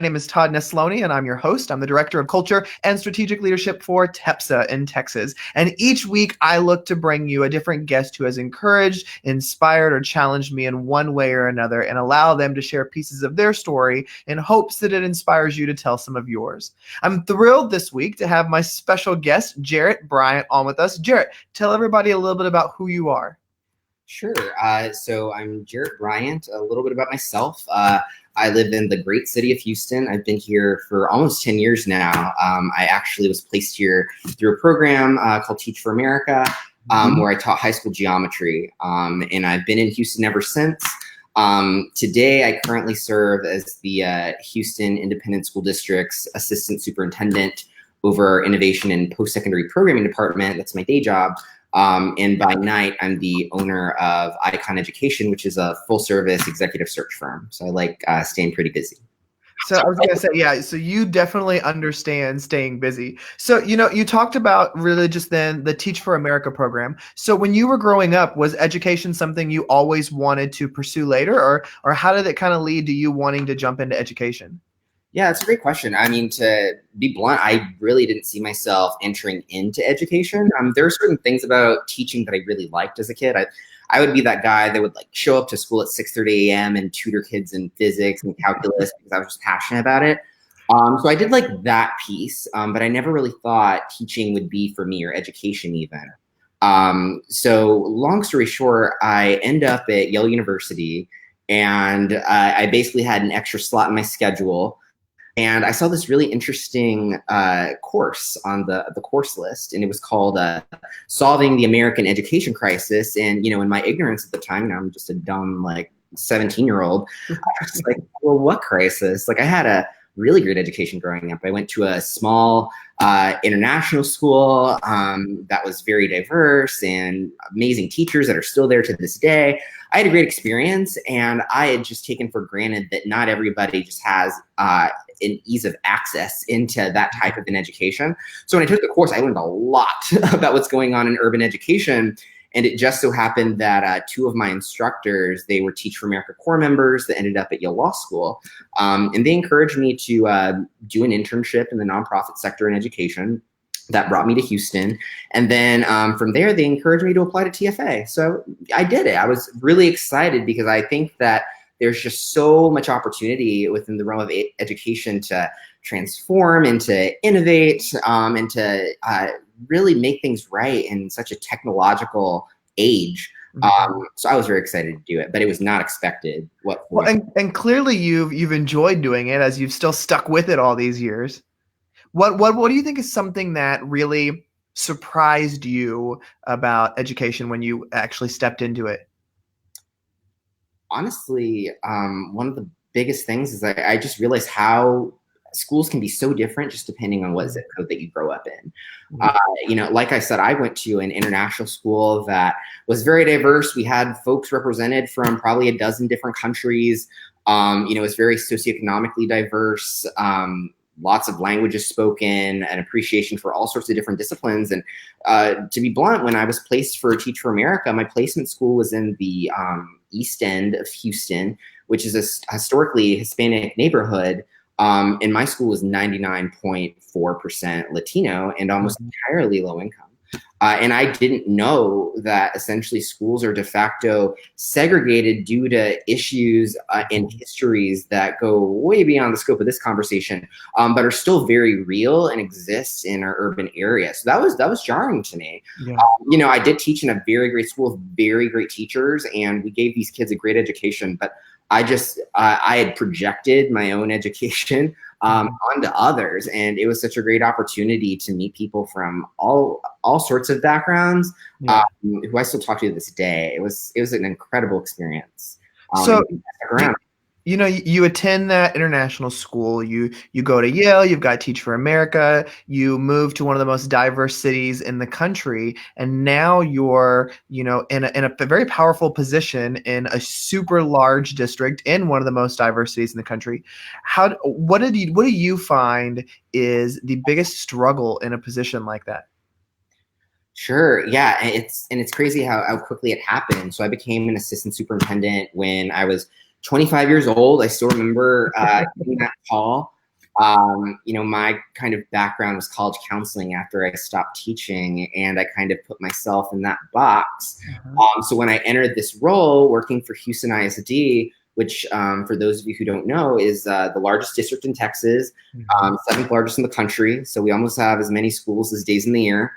My name is Todd Nesloney, and I'm your host. I'm the Director of Culture and Strategic Leadership for TEPSA in Texas. And each week, I look to bring you a different guest who has encouraged, inspired, or challenged me in one way or another, and allow them to share pieces of their story in hopes that it inspires you to tell some of yours. I'm thrilled this week to have my special guest, Jharrett Bryantt, on with us. Jharrett, tell everybody a little bit about who you are. Sure. So I'm Jharrett Bryantt. A little bit about myself. I live in the great city of Houston. I've been here for almost 10 years now. I actually was placed here through a program called Teach for America, where I taught high school geometry. And I've been in Houston ever since. Today, I currently serve as the Houston Independent School District's Assistant Superintendent over our Innovation and Post-Secondary Programming Department. That's my day job. And by night, I'm the owner of Icon Education, which is a full-service executive search firm. So I like staying pretty busy. So I was going to say, yeah, so you definitely understand staying busy. So, you talked about really just then the Teach for America program. So when you were growing up, was education something you always wanted to pursue later, or how did it kind of lead to you wanting to jump into education? Yeah, it's a great question. I mean, to be blunt, I really didn't see myself entering into education. There are certain things about teaching that I really liked as a kid. I would be that guy that would like show up to school at 6:30 a.m. and tutor kids in physics and calculus because I was just passionate about it. So I did like that piece, but I never really thought teaching would be for me or education even. So long story short, I end up at Yale University and I basically had an extra slot in my schedule. And I saw this really interesting course on the course list, and it was called Solving the American Education Crisis. And, in my ignorance at the time, I'm just a dumb, 17-year-old, I was just like, well, what crisis? Like, I had a really great education growing up. I went to a small international school that was very diverse and amazing teachers that are still there to this day. I had a great experience, and I had just taken for granted that not everybody just has an ease of access into that type of an education. So when I took the course, I learned a lot about what's going on in urban education. And it just so happened that two of my instructors, they were Teach for America Corps members that ended up at Yale Law School. And they encouraged me to do an internship in the nonprofit sector in education. That brought me to Houston. And then from there, they encouraged me to apply to TFA. So I did it. I was really excited because I think that there's just so much opportunity within the realm of education to transform and to innovate and to really make things right in such a technological age. So I was very excited to do it, but it was not expected. And clearly you've enjoyed doing it as you've still stuck with it all these years. What do you think is something that really surprised you about education when you actually stepped into it? Honestly, one of the biggest things is I just realized how schools can be so different just depending on what zip code that you grow up in. Like I said, I went to an international school that was very diverse. We had folks represented from probably a dozen different countries. It was very socioeconomically diverse. Lots of languages spoken, an appreciation for all sorts of different disciplines. And to be blunt, when I was placed for Teach for America, my placement school was in the East End of Houston, which is a historically Hispanic neighborhood. And my school was 99.4% Latino and almost entirely low income. And I didn't know that essentially schools are de facto segregated due to issues and histories that go way beyond the scope of this conversation, but are still very real and exist in our urban area. So that was jarring to me. Yeah. I did teach in a very great school with very great teachers, and we gave these kids a great education, but I had projected my own education onto others, and it was such a great opportunity to meet people from all sorts of backgrounds, who I still talk to this day. It was an incredible experience. So you attend that international school, you go to Yale, you've got Teach for America, you move to one of the most diverse cities in the country, and now you're, in a very powerful position in a super large district in one of the most diverse cities in the country. What do you find is the biggest struggle in a position like that? Sure. Yeah. It's crazy how quickly it happened. So I became an assistant superintendent when I was 25 years old. I still remember getting that call. My kind of background was college counseling after I stopped teaching, and I kind of put myself in that box. So when I entered this role working for Houston ISD, which for those of you who don't know is the largest district in Texas, seventh largest in the country. So we almost have as many schools as days in the year.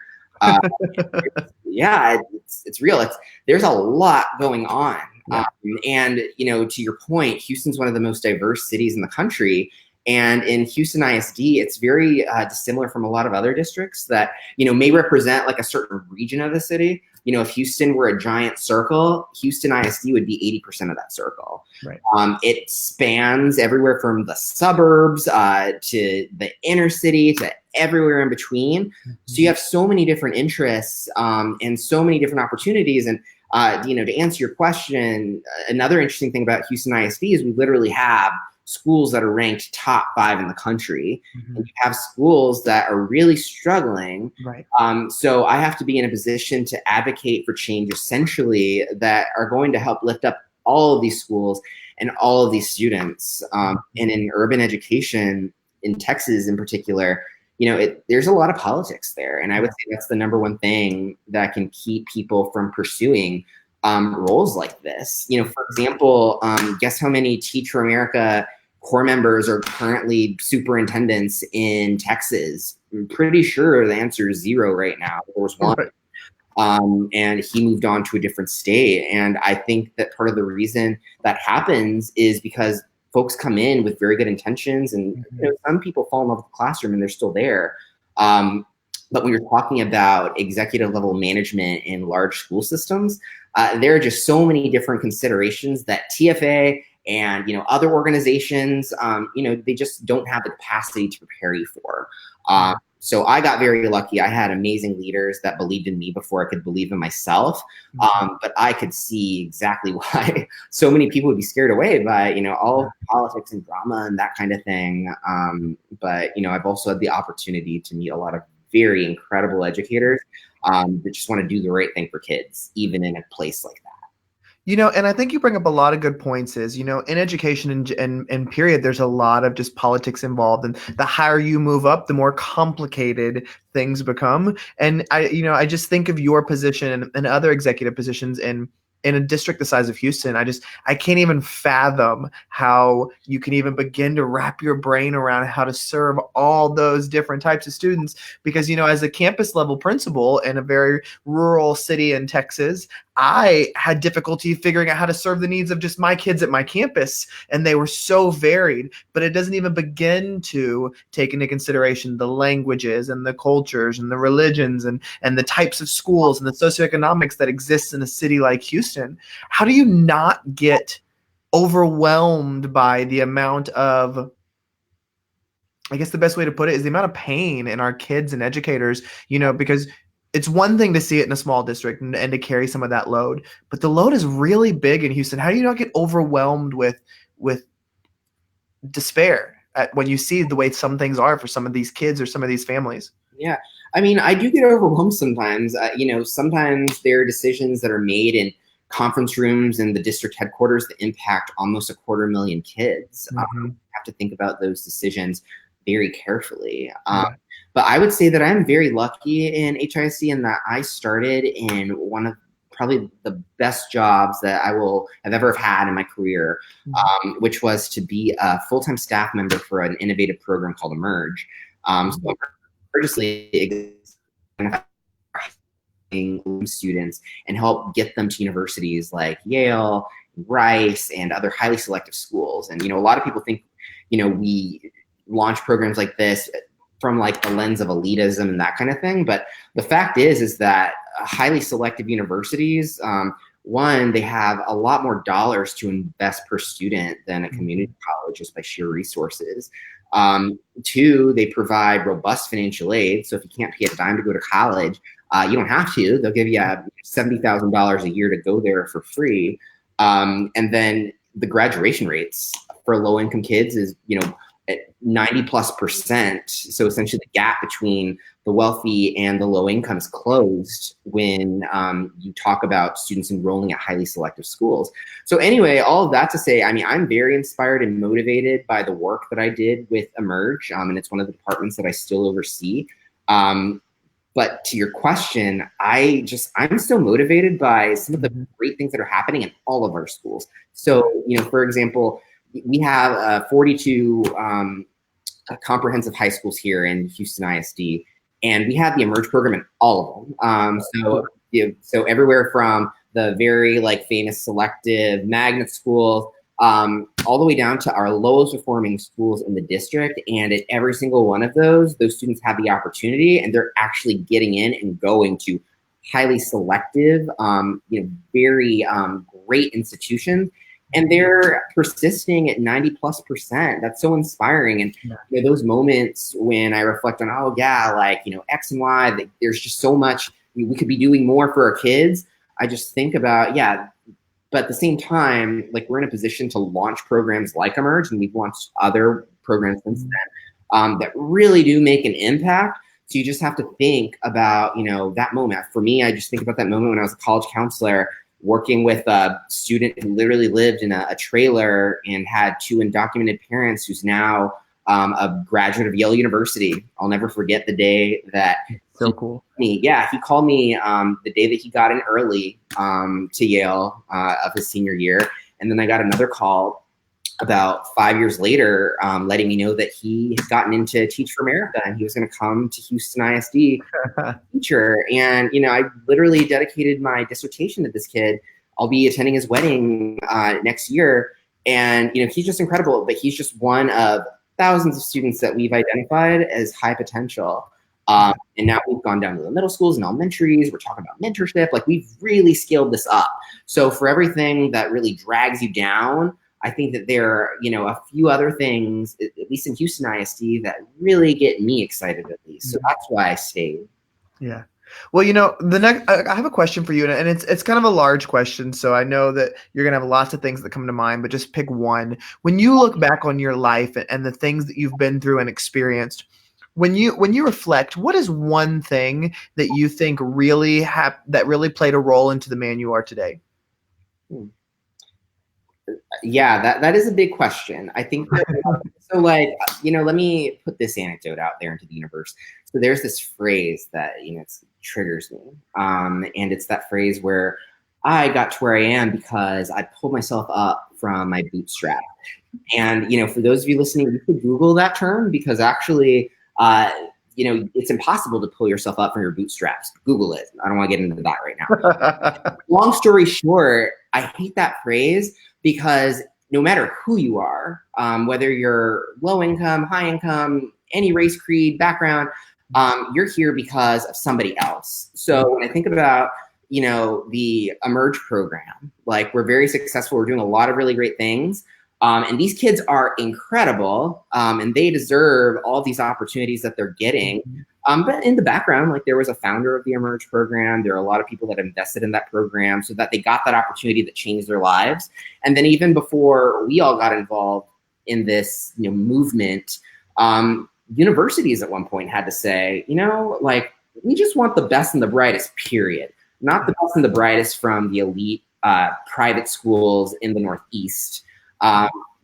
Yeah, it's real. There's a lot going on. Yeah. And, to your point, Houston's one of the most diverse cities in the country. And in Houston ISD, it's very dissimilar from a lot of other districts that, may represent like a certain region of the city. If Houston were a giant circle, Houston ISD would be 80% of that circle. Right. It spans everywhere from the suburbs to the inner city to everywhere in between. So you have so many different interests and so many different opportunities. And, to answer your question, another interesting thing about Houston ISD is we literally have schools that are ranked top 5 in the country. And you have schools that are really struggling. Right. So I have to be in a position to advocate for change essentially that are going to help lift up all of these schools and all of these students. And in urban education in Texas in particular, there's a lot of politics there. And I would say that's the number one thing that can keep people from pursuing roles like this. For example, guess how many Teach for America core members are currently superintendents in Texas? I'm pretty sure the answer is 0 right now. There was one. And he moved on to a different state. And I think that part of the reason that happens is because folks come in with very good intentions, and some people fall in love with the classroom and they're still there. But when you're talking about executive level management in large school systems, there are just so many different considerations that TFA and other organizations, they just don't have the capacity to prepare you for. So I got very lucky. I had amazing leaders that believed in me before I could believe in myself. But I could see exactly why so many people would be scared away by, all politics and drama and that kind of thing. But, I've also had the opportunity to meet a lot of very incredible educators that just want to do the right thing for kids, even in a place like that. And I think you bring up a lot of good points in education and period, there's a lot of just politics involved. And the higher you move up, the more complicated things become. And I just think of your position and other executive positions in a district the size of Houston. I can't even fathom how you can even begin to wrap your brain around how to serve all those different types of students. Because, as a campus level principal in a very rural city in Texas, I had difficulty figuring out how to serve the needs of just my kids at my campus, and they were so varied. But it doesn't even begin to take into consideration the languages and the cultures and the religions and the types of schools and the socioeconomics that exists in a city like Houston. How do you not get overwhelmed by the amount of, I guess the best way to put it is the amount of pain in our kids and educators, because it's one thing to see it in a small district and to carry some of that load, but the load is really big in Houston. How do you not get overwhelmed with despair when you see the way some things are for some of these kids or some of these families? Yeah. I mean, I do get overwhelmed sometimes. Sometimes there are decisions that are made in conference rooms in the district headquarters that impact almost 250,000 kids. You have to think about those decisions very carefully. But I would say that I'm very lucky in HISC in that I started in one of probably the best jobs that I will have ever had in my career, which was to be a full-time staff member for an innovative program called Emerge. So Emerge students and help get them to universities like Yale, Rice, and other highly selective schools. And, a lot of people think, we launch programs like this from like the lens of elitism and that kind of thing. But the fact is that highly selective universities, one, they have a lot more dollars to invest per student than a community college just by sheer resources. Two, they provide robust financial aid. So if you can't pay a dime to go to college, you don't have to. They'll give you $70,000 a year to go there for free. And then the graduation rates for low-income kids is, at 90+%. So essentially the gap between the wealthy and the low incomes closed when you talk about students enrolling at highly selective schools. So anyway, all of that to say, I mean, I'm very inspired and motivated by the work that I did with Emerge, and it's one of the departments that I still oversee. But to your question, I'm still motivated by some of the great things that are happening in all of our schools. So, for example, we have 42 comprehensive high schools here in Houston ISD, and we have the Emerge program in all of them. So everywhere from the very famous selective magnet schools, all the way down to our lowest performing schools in the district. And at every single one of those students have the opportunity, and they're actually getting in and going to highly selective, very great institutions. And they're persisting at 90+%. That's so inspiring. And those moments when I reflect on, X and Y, there's just so much we could be doing more for our kids. I just think about, but at the same time, we're in a position to launch programs like Emerge, and we've launched other programs since then that really do make an impact. So you just have to think about, that moment. For me, I just think about that moment when I was a college counselor working with a student who literally lived in a trailer and had 2 undocumented parents, who's now a graduate of Yale University. I'll never forget the day that so cool. He called me the day that he got in early to Yale of his senior year. And then I got another call about 5 years later letting me know that he had gotten into Teach for America and he was going to come to Houston ISD teacher. And, I literally dedicated my dissertation to this kid. I'll be attending his wedding next year. And, he's just incredible, but he's just one of thousands of students that we've identified as high potential. And now we've gone down to the middle schools and elementaries. We're talking about mentorship. We've really scaled this up. So for everything that really drags you down, I think that there are, a few other things, at least in Houston ISD, that really get me excited at least. So that's why I stayed. Yeah. Well, I have a question for you, and it's kind of a large question. So I know that you're going to have lots of things that come to mind, but just pick one. When you look back on your life and the things that you've been through and experienced, when you reflect, what is one thing that you think that really played a role into the man you are today? Yeah, that is a big question. I think that, so let me put this anecdote out there into the universe. So there's this phrase that, it triggers me. And it's that phrase where I got to where I am because I pulled myself up from my bootstrap. And, for those of you listening, you could Google that term because actually, it's impossible to pull yourself up from your bootstraps. Google it. I don't want to get into that right now. Long story short, I hate that phrase because no matter who you are, whether you're low income, high income, any race, creed, background, you're here because of somebody else. So when I think about, the Emerge program, we're very successful. We're doing a lot of really great things. And these kids are incredible, and they deserve all these opportunities that they're getting. But in the background, there was a founder of the Emerge program. There are a lot of people that invested in that program so that they got that opportunity that changed their lives. And then even before we all got involved in this movement, universities at one point had to say, we just want the best and the brightest, period. Not the best and the brightest from the elite private schools in the Northeast.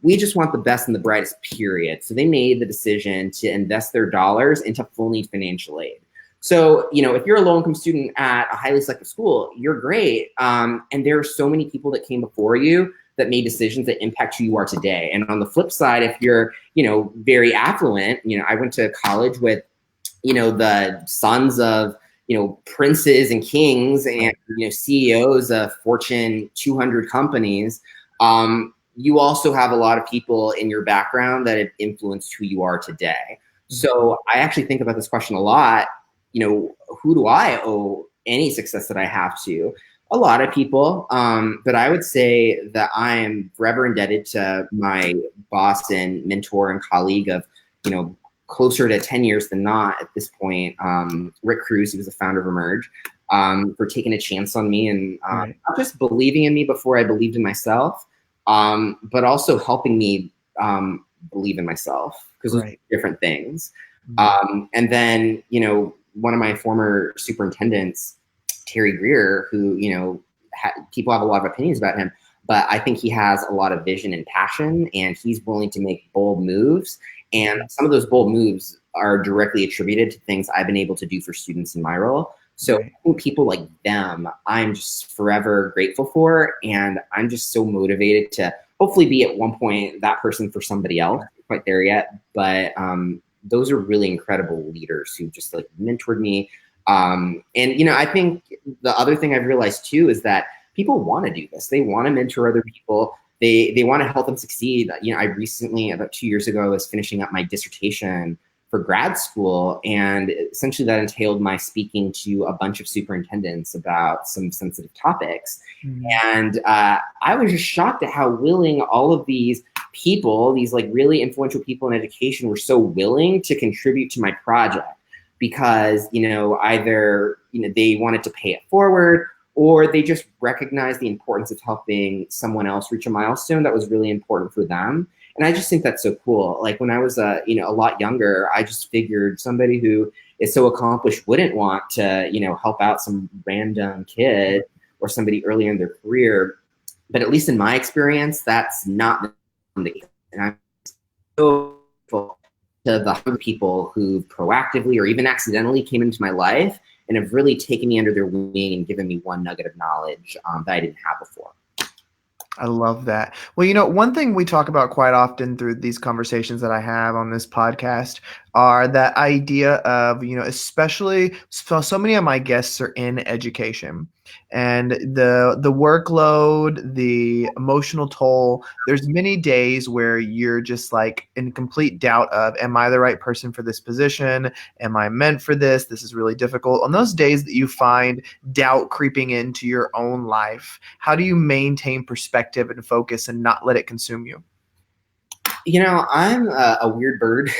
We just want the best and the brightest, period. So they made the decision to invest their dollars into full need financial aid. So, if you're a low-income student at a highly selective school, you're great. And there are so many people that came before you that made decisions that impact who you are today. And on the flip side, if you're, very affluent, I went to college with, the sons of, princes and kings and, CEOs of Fortune 200 companies. You also have a lot of people in your background that have influenced who you are today. So I actually think about this question a lot. Who do I owe any success that I have to? A lot of people. But I would say that I am forever indebted to my boss and mentor and colleague of, closer to 10 years than not at this point, Rick Cruz, who was the founder of Emerge, for taking a chance on me and not just believing in me before I believed in myself, but also helping me believe in myself, because those are different things. And then, one of my former superintendents, Terry Greer, who, people have a lot of opinions about him, but I think he has a lot of vision and passion, and he's willing to make bold moves. And some of those bold moves are directly attributed to things I've been able to do for students in my role. So I think people like them, I'm just forever grateful for. And I'm just so motivated to hopefully be at one point that person for somebody else. I'm not quite there yet, but those are really incredible leaders who just like mentored me. And, I think the other thing I've realized too is that people want to do this. They want to mentor other people. They want to help them succeed. I recently, about 2 years ago, I was finishing up my dissertation for grad school, and essentially that entailed my speaking to a bunch of superintendents about some sensitive topics. And I was just shocked at how willing all of these people, these like really influential people in education, were so willing to contribute to my project, because either they wanted to pay it forward, or they just recognized the importance of helping someone else reach a milestone that was really important for them. And I just think that's so cool. Like when I was a lot younger, I just figured somebody who is so accomplished wouldn't want to help out some random kid or somebody earlier in their career. But at least in my experience, that's not the case. And I'm so grateful to the 100 people who proactively or even accidentally came into my life and have really taken me under their wing and given me one nugget of knowledge that I didn't have before. I love that. Well, one thing we talk about quite often through these conversations that I have on this podcast are that idea of, especially so many of my guests are in education, and the workload, the emotional toll. There's many days where you're just like in complete doubt of, am I the right person for this position? Am I meant for this? This is really difficult. On those days that you find doubt creeping into your own life, how do you maintain perspective and focus and not let it consume you? I'm a weird bird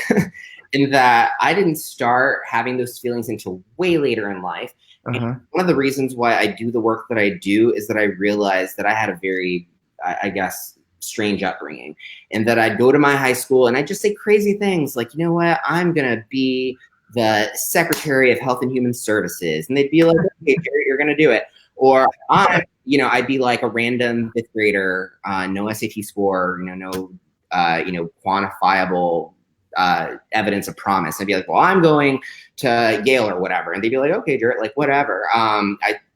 in that I didn't start having those feelings until way later in life. And one of the reasons why I do the work that I do is that I realized that I had a very, I guess, strange upbringing, and that I'd go to my high school and I'd just say crazy things like, you know what, I'm going to be the Secretary of Health and Human Services. And they'd be like, okay, Jharrett, you're going to do it. Or I'd be like a random fifth grader, no SAT score, no quantifiable evidence of promise. I'd be like, well, I'm going to Yale or whatever. And they'd be like, okay, Jharrett, like whatever.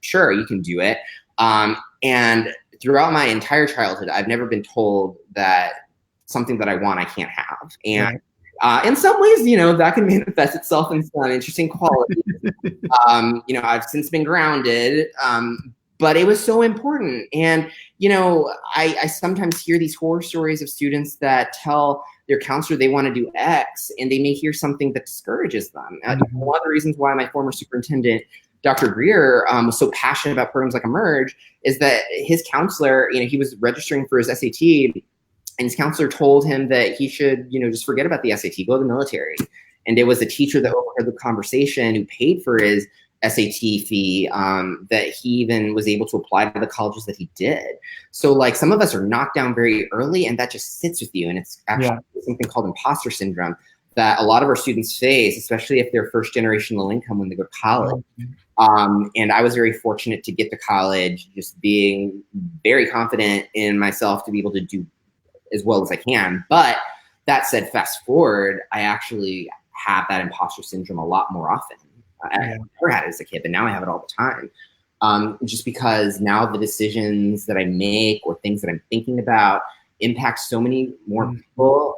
Sure, you can do it. And throughout my entire childhood, I've never been told that something that I want, I can't have. And in some ways, that can manifest itself in some interesting qualities. I've since been grounded, but it was so important. And, I sometimes hear these horror stories of students that tell their counselor they want to do X, and they may hear something that discourages them. One of the reasons why my former superintendent, Dr. Greer, was so passionate about programs like Emerge is that his counselor, he was registering for his SAT, and his counselor told him that he should, just forget about the SAT, go to the military. And it was a teacher that overheard the conversation who paid for his SAT fee, that he even was able to apply to the colleges that he did. So like some of us are knocked down very early, and that just sits with you. And it's actually something called imposter syndrome that a lot of our students face, especially if they're first generation low income when they go to college. And I was very fortunate to get to college, just being very confident in myself to be able to do as well as I can. But that said, fast forward, I actually have that imposter syndrome a lot more often. I never had it as a kid, but now I have it all the time. Just because now the decisions that I make or things that I'm thinking about impact so many more people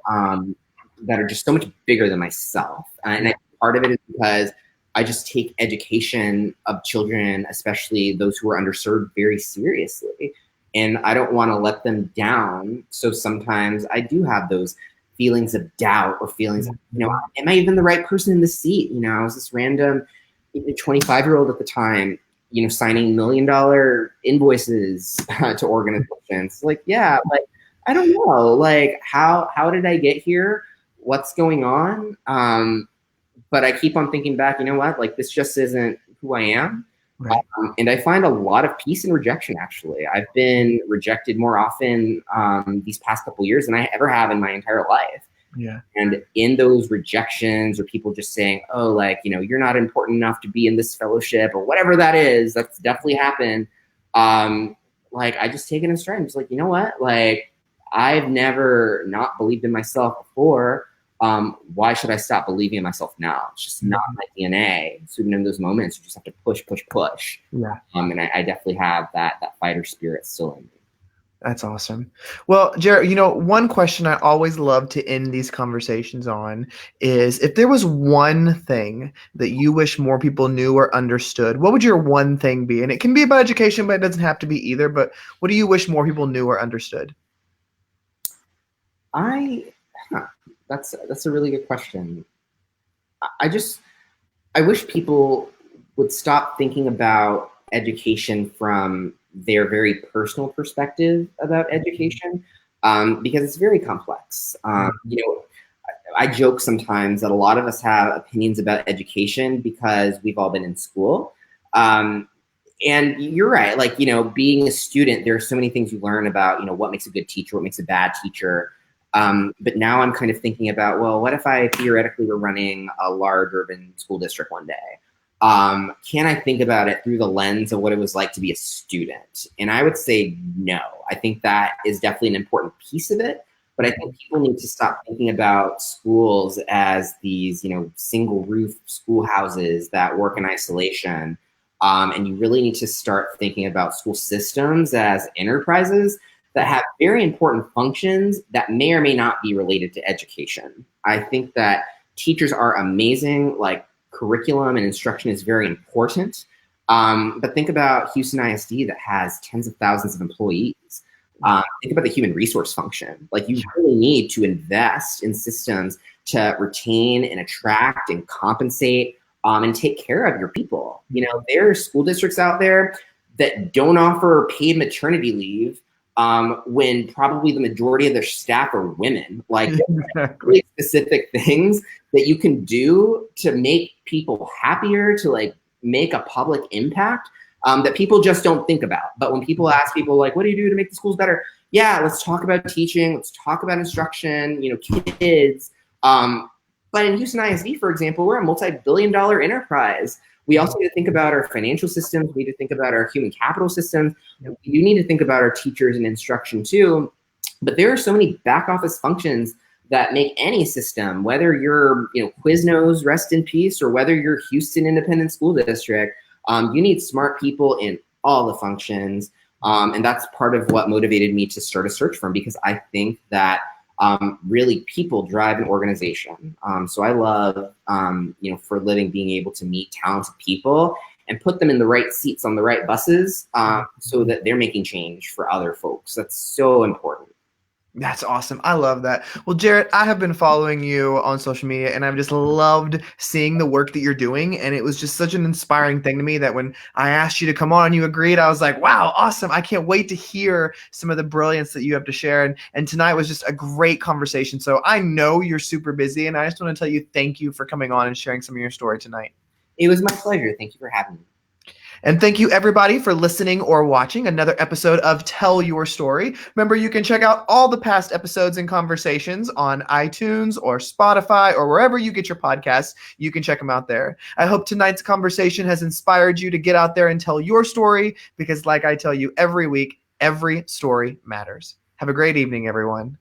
that are just so much bigger than myself. And part of it is because I just take education of children, especially those who are underserved, very seriously. And I don't want to let them down. So sometimes I do have those feelings of doubt or feelings of, am I even the right person in the seat? I was this random 25-year-old at the time, signing $1 million invoices to organizations. Like, yeah, like, I don't know, like, how did I get here? What's going on? But I keep on thinking back, you know what, like, this just isn't who I am. Right. And I find a lot of peace in rejection, actually. I've been rejected more often these past couple of years than I ever have in my entire life. Yeah. And in those rejections, or people just saying, oh, like, you're not important enough to be in this fellowship, or whatever that is, that's definitely happened. Like, I just take it in stride. I'm just like, you know what? Like, I've never not believed in myself before. Why should I stop believing in myself now? It's just not my DNA. So even in those moments, you just have to push, push, push. Yeah. And I definitely have that fighter spirit still in me. That's awesome. Well, Jharrett, one question I always love to end these conversations on is, if there was one thing that you wish more people knew or understood, what would your one thing be? And it can be about education, but it doesn't have to be either. But what do you wish more people knew or understood? That's a really good question. I wish people would stop thinking about education from their very personal perspective about education, because it's very complex. I joke sometimes that a lot of us have opinions about education because we've all been in school. And you're right, like, being a student, there are so many things you learn about, what makes a good teacher, what makes a bad teacher. But now I'm kind of thinking about, well, what if I theoretically were running a large urban school district one day? Can I think about it through the lens of what it was like to be a student? And I would say no. I think that is definitely an important piece of it. But I think people need to stop thinking about schools as these, single roof schoolhouses that work in isolation. And you really need to start thinking about school systems as enterprises that have very important functions that may or may not be related to education. I think that teachers are amazing, like, curriculum and instruction is very important. But think about Houston ISD that has tens of thousands of employees. Think about the human resource function. Like, you really need to invest in systems to retain and attract and compensate and take care of your people. There are school districts out there that don't offer paid maternity leave when probably the majority of their staff are women. Like, really specific things that you can do to make people happier, to like make a public impact, that people just don't think about. But when people ask people, like, what do you do to make the schools better? Yeah, let's talk about teaching. Let's talk about instruction, kids. But in Houston ISD, for example, we're a multi-billion-dollar enterprise. We also need to think about our financial systems. We need to think about our human capital systems. You need to think about our teachers and instruction too. But there are so many back office functions that make any system, whether you're, Quiznos, rest in peace, or whether you're Houston Independent School District, you need smart people in all the functions. And that's part of what motivated me to start a search firm, because I think that really people drive an organization. So I love, for a living, being able to meet talented people and put them in the right seats on the right buses, so that they're making change for other folks. That's so important. That's awesome. I love that. Well, Jharrett, I have been following you on social media, and I've just loved seeing the work that you're doing. And it was just such an inspiring thing to me that when I asked you to come on and you agreed, I was like, wow, awesome. I can't wait to hear some of the brilliance that you have to share. And tonight was just a great conversation. So I know you're super busy, and I just want to tell you thank you for coming on and sharing some of your story tonight. It was my pleasure. Thank you for having me. And thank you, everybody, for listening or watching another episode of Tell Your Story. Remember, you can check out all the past episodes and conversations on iTunes or Spotify or wherever you get your podcasts. You can check them out there. I hope tonight's conversation has inspired you to get out there and tell your story, because like I tell you every week, every story matters. Have a great evening, everyone.